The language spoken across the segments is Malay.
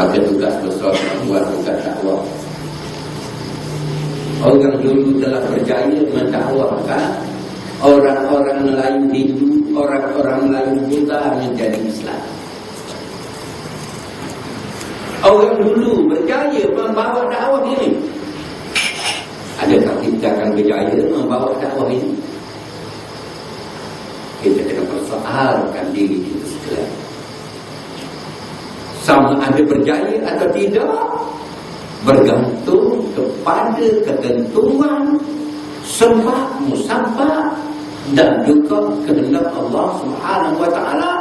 Maka tugas besar buat tugas dakwah. Orang dulu telah berjaya mendakwahkan orang-orang lain Hindu, orang-orang lain Buddha menjadi Islam. Orang dulu berjaya membawa dakwah ini. Adakah kita akan berjaya membawa dakwah ini? Kita kena persoalkan diri kita sekalian. Sama ada berjaya atau tidak bergantung kepada ketentuan sebab musabab dan juga kehendak Allah Subhanahu wa taala.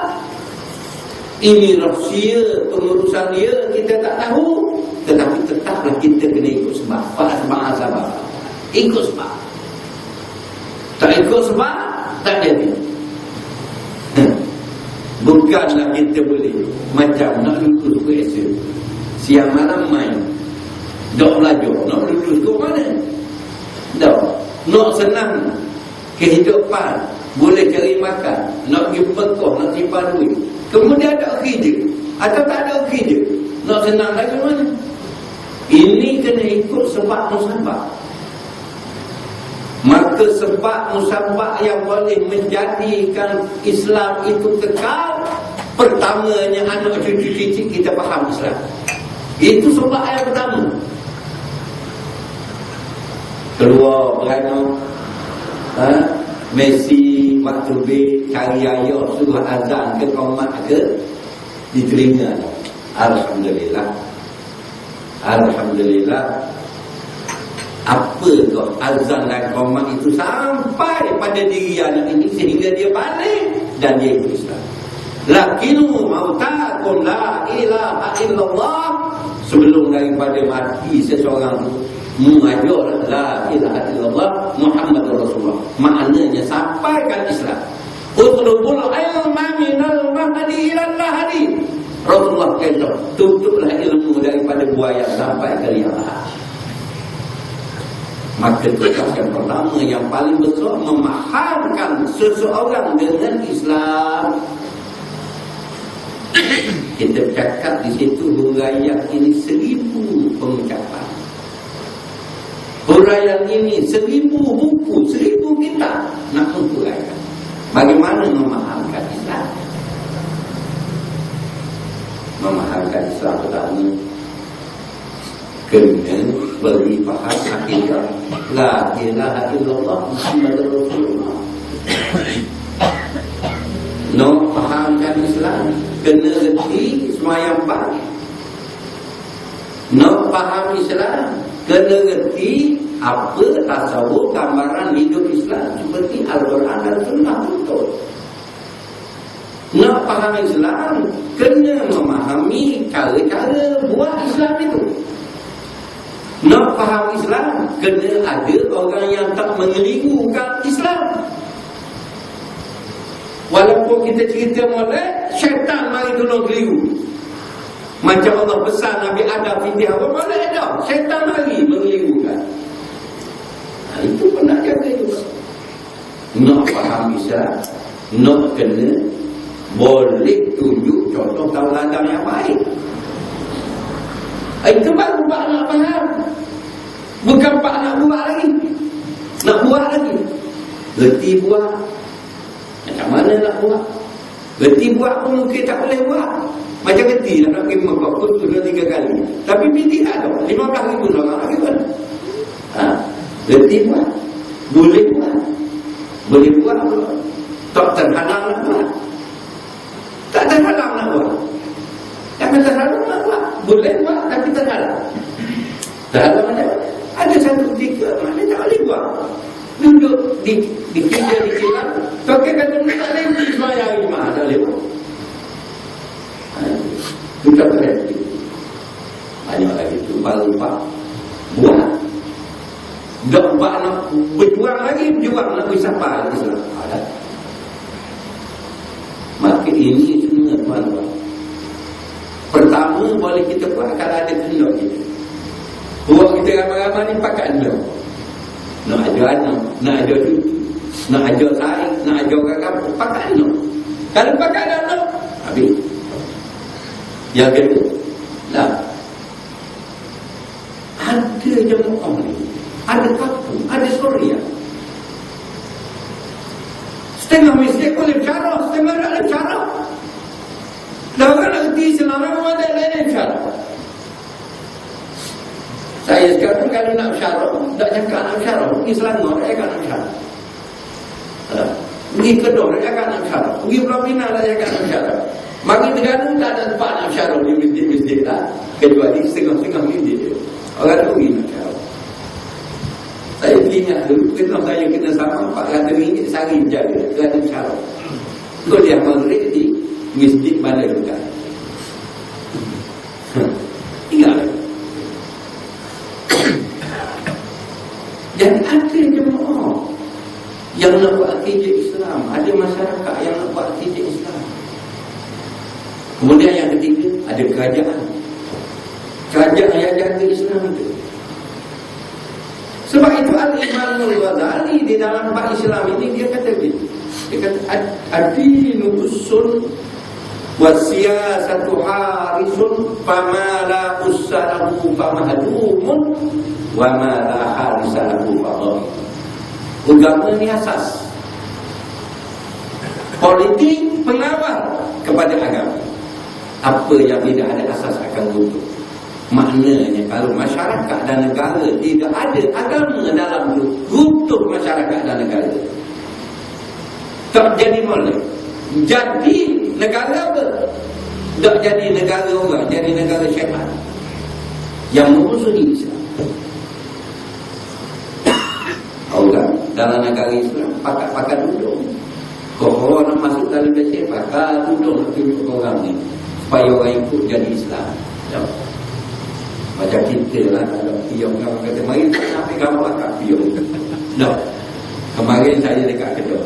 Ini rahsia pengurusan dia kita tak tahu, tetapi tetaplah kita kena ikut sebab. Fa'atba'a sabab. Ikut sebab. Tak ikut sebab tak jadi. Bukanlah kita boleh macam nak lulus kuasa siang malam main dok belajar nak lulus ke mana dah nak senang kehidupan boleh cari makan nak pergi pekoh nak simpan duit kemudian ada kerja atau tak ada kerja nak senang lagi mana ini kena ikut sebab musabab. Maka sebab musabab yang boleh menjadikan Islam itu kekal, pertamanya anak cucu-cucu kita faham Islam. Itu sebab yang pertama. Keluar beranak Messi waktu B cari ayah suruh azan ke qomat ke diterima. Alhamdulillah. Alhamdulillah. Apa kau azan dan qomat itu sampai pada diri anak ini sehingga dia balik dan dia ikut Islam. Lakinu mautakum la ilaha illallah. Sebelum daripada mati seseorang mengajar la ilaha illallah Muhammadur Rasulullah. Maknanya sampaikan Islam. Utlubul ilma minal mahdi ilal lahdi. Rasulullah kata tutuplah ilmu daripada buaya sampai ke liang lahat. Maka tugas yang pertama yang paling besar memahamkan seseorang dengan Islam. Kita bercakap di situ huraian ini 1000 pengucapan. Huraian ini 1000 buku, 1000 kitab nak menghuraikan bagaimana memahamkan Islam. Memahamkan Islam pertama kena beri faham akidah la ilaha illallah Muhammadur Rasulullah. No fahamkan Islam kena reti semayang pagi. No faham Islam kena reti apa tasawuf gambaran hidup Islam seperti Al-Quran dan Sunnah betul. No faham Islam kena memahami cara-cara buat Islam itu. Nak faham Islam kena ada orang yang tak mengelirukan Islam. Walaupun kita cerita molek, syaitan mari tolong keliru. Macam Allah pesan Nabi Adam fitih apa molek dah, syaitan mari mengelirukan. Itu pernah jaga juga. Nak faham Islam, nak kena boleh tunjuk contoh tauladan yang baik. Itu baru Pak nak faham. Bukan Pak nak buat lagi. Nak buat lagi. Reti buat. Macam mana nak buat? Reti buat pun mungkin tak boleh buat. Macam reti nak pergi Mekah pun 2-3 kali. Tapi binti tak ada. 15,000 orang lagi pun. Reti buat. Boleh buat. Boleh buat pun. Tak terhalang nak buat. Tak terhalang nak buat. Jangan terhalang nak buat. Boleh buat tapi terhalang. Terhalang macam mana? Ada satu ketika mana tak boleh buat. Duduk di kerja di kilang. Tokai kata tak boleh semayang imam. Tak boleh buat. Itu tak berhenti. Banyak lagi itu. Baru buat. Tak buat nak berjuang lagi. Berjuang nak bersapa. Ada. Maka ini semua tuan-tuan. Pertama boleh kita buat kalau ada kendor kita. Buat kita ramai-ramai ni pakai kendor. Nak ajar anak, nak ajar cucu, nak ajar saing, nak ajar kakak, pakai kendor. Kalau pakai anak, habis. Yang kedua, Nah, ada jemaah ni, ada kampung, ada Suria. Setengah masjid boleh bercara, setengah tak boleh bercara. Dah orang nak kerti Islam, orang ada lain bercara. Saya sekarang kalau nak bercara, tak cakap nak bercara. Pergi Selangor, saya cakap nak bercara. Pergi Kedah, saya cakap nak bercara. Pergi Pulau Pinang, saya cakap nak bercara. Mari Terengganu, tak ada tempat nak bercara di masjid-masjid tak. Kecuali setengah-setengah masjid dia. Orang tu pergi nak bercara. Saya ingat dulu, kenapa saya kena sama RM400 sehari jaga kerana bercara. Kalau dia maghrib di masjid mana juga. Ingat lagi. Dan ada jemaah yang nak buat akidah Islam, ada masyarakat yang nak buat akidah Islam. Kemudian yang ketiga, ada kerajaan. Kerajaan yang jaga Islam itu. Sebab itu Al-Imam Al-Ghazali di dalam bab Islam ini dia kata begini. Dia kata ad-dinu usul wa siyasatu harisun fama la ussalahu famahdumun wa ma la harisalahu fadhim. Agama ni asas. Politik pengawal kepada agama. Apa yang tidak ada asas akan runtuh. Maknanya kalau masyarakat dan negara tidak ada agama dalam itu, runtuh masyarakat dan negara. Tak jadi boleh. Jadi negara apa? Tak jadi negara orang, jadi negara syaitan yang memusuhi Islam. Orang dalam negara Islam pakat-pakat duduk. Kalau orang masuk dalam Malaysia, pakat duduk nak tunjuk orang ni supaya orang ikut jadi Islam. Ya. Macam kita lah, kalau piong orang kata, mari tak sampai gambar kat piong. No. Kemarin saya dekat Kedah.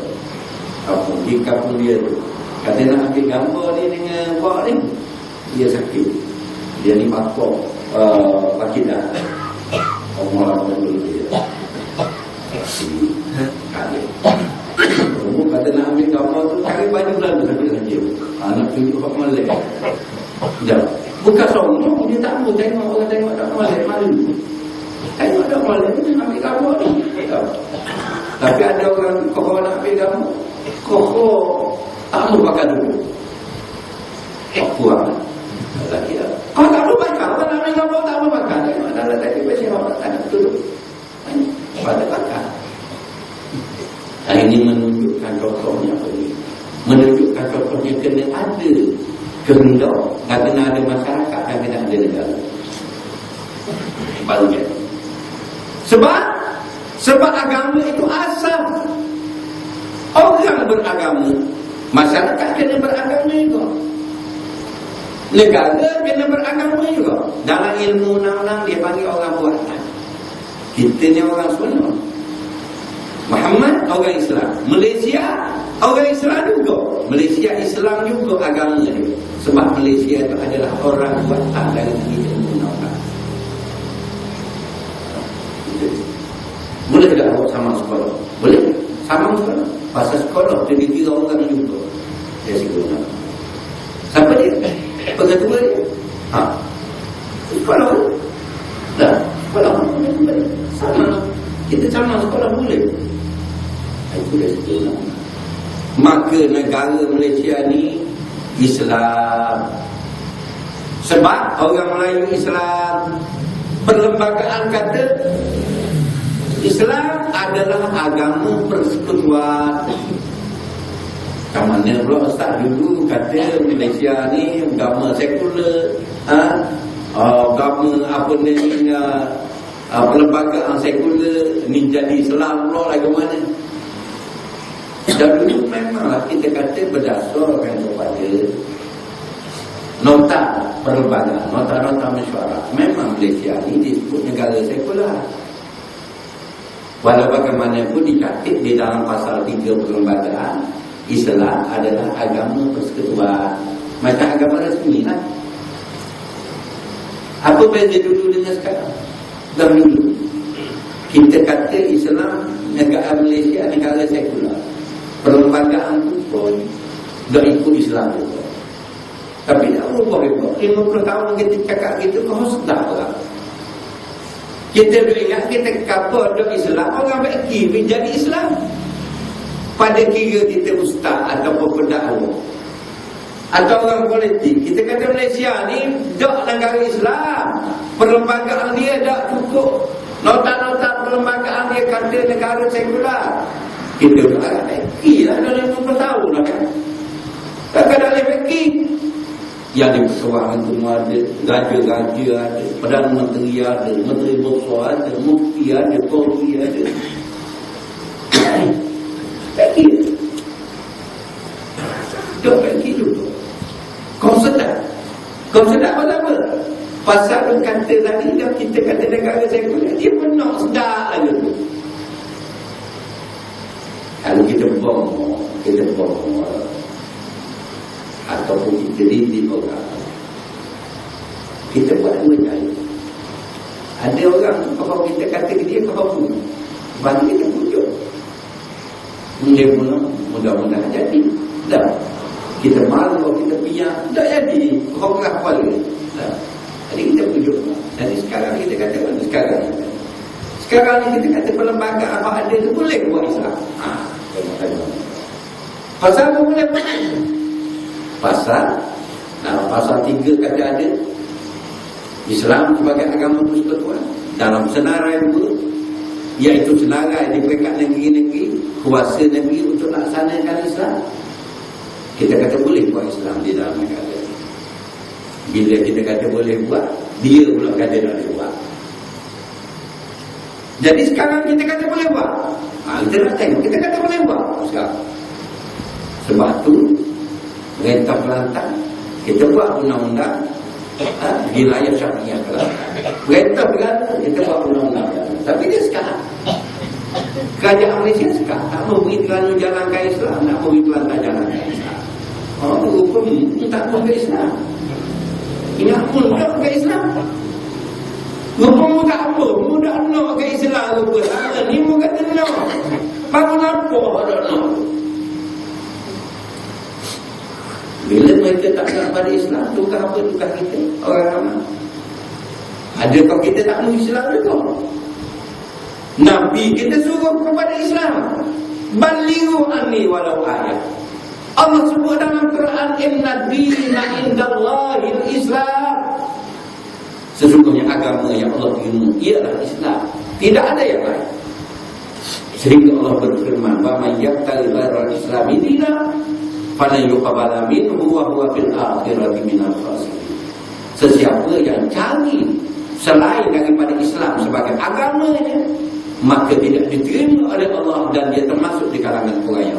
Di kampung dia tu. Kata nak ambil gambar ni dengan buat ni. Dia sakit. Dia ni pakok pakidah. Orang-orang dulu dia. Kamu kata nak ambil gambar tu, cari baju belanda sambil saja. Nak tunjuk Pak Malik. Sekejap. Bukan sombong, dia tak mau tengok orang tengok tak Malik, malu. Tengok tak Malik, dia nak ambil gambar ni. Tapi ada orang kokoh nak ambil gambar. Kokoh tak mau pakai dulu. Kuat. Kau tak mau pakai, orang nak ambil gambar tak mau pakai. Tengok dalam tadi macam orang tak nak duduk. Pada pakai. Ini menunjukkan contohnya apa ni? Menunjukkan contohnya kena ada kehendak dan kena ada masyarakat dan kena ada negara. Baru jadi. Sebab agama itu asal. Orang beragama, masyarakat kena beragama juga. Negara kena beragama juga. Dalam ilmu undang-undang dia panggil orang buatan. Kita ni orang Sunni. Muhammad orang Islam. Malaysia orang Islam juga. Malaysia Islam juga agama dia. Sebab Malaysia itu adalah orang buatan dari segi ilmu undang-undang. Boleh tak awak sama sekolah? Boleh. Sama sekolah. Pasal sekolah dia dikira orang juga. Dia sekolah. Siapa dia? Pengetua dia? Sekolah. Dah. Sekolah. Sama. Kita sama sekolah boleh. Itu dia sekolah. Maka negara Malaysia ni Islam. Sebab orang Melayu Islam, perlembagaan kata Islam adalah agama persekutuan. Macam mana pula Ustaz dulu kata Malaysia ni agama sekular, agama apa ni, perlembagaan sekular ni jadi Islam pula lagu mana? Dan dulu memanglah kita kata berdasarkan kepada nota perlembagaan, nota-nota mesyuarat. Memang Malaysia ni disebut negara sekular. Walau bagaimanapun dicatat di dalam pasal 3 perlembagaan, Islam adalah agama persekutuan. Macam agama rasmi lah. Apa beza dulu dengan sekarang? Dahulu kita kata Islam, negara Malaysia negara sekular. Perlembagaan tu pun tak ikut Islam juga. Tapi tak berubah-ubah 50 tahun kita cakap gitu, kau sedap orang. Kita ingat kita kapal dok Islam, orang baiki menjadi Islam. Pada kira kita ustaz ataupun pendakwa atau orang politik, kita kata Malaysia ni dok negara Islam, perlembagaan dia tak cukup, nota-nota perlembagaan dia kata negara sekular. Kita tak baiki lah dalam 50 tahun lah kan. Tak ada baiki. Yang di persoalan semua ada, raja-raja ada, Perdana Menteri ada, Menteri Besar ada, Mufti ada, Polri ada. Baiki. Dok baiki dulu. Kau sedar apa? Pasal kata tadi, kita kata negara sekular, dia penuh sedar lagi tu. Kalau kita bohong ataupun kita didik orang, kita buat dua cara. Ada orang kalau kita kata ke dia kau bunuh, bagi kita pujuk, dia bunuh, mudah-mudahan jadi. Dah kita malu kalau kita punya, tak jadi kau berapa lagi. Jadi kita pujuk. Jadi sekarang kita kata sekarang ni kita kata perlembagaan apa ada tu boleh buat Islam. Pasal apa boleh buat? Pasal 3 kata ada Islam sebagai agama persekutuan dalam senarai 2, iaitu senarai di peringkat negeri-negeri, kuasa negeri untuk laksanakan Islam. Kita kata boleh buat Islam di dalam negara. Bila kita kata boleh buat, dia pula kata tak boleh buat. Jadi sekarang kita kata boleh buat, kita nak tengok, kita kata boleh buat sekarang. Sebab tu Perintah Kelantan, kita buat undang-undang wilayah syariah Kelantan. Perintah Kelantan, kita buat undang-undang. Tapi dia sekarang kerajaan Malaysia sekarang tak mau beri Terengganu jalan ke Islam, tak mau beri Kelantan jalan ke Islam. Hukum tak mau ke Islam. Ingat pun tak ke Islam. Hukum tak apa, mudah nak ke Islam lupa. Ni mu kata nak. Baru nampak tak nak. Bila mereka tak nak pada Islam, tukar apa tukar kita? Orang ramai. Adakah kita tak mau Islam juga? Nabi kita suruh kepada Islam. Balighu anni walau ayat. Allah sebut dalam Quran, inna dina indallahil Islam. Sesungguhnya agama yang Allah terima ialah Islam. Tidak ada yang lain. Sehingga Allah berfirman, wa may yabtaghi ghairal islami dinan falan yuqbala minhu wa huwa fil akhirati minal khasirin. Sesiapa yang cari selain daripada Islam sebagai agamanya, maka tidak diterima oleh Allah dan dia termasuk di kalangan orang yang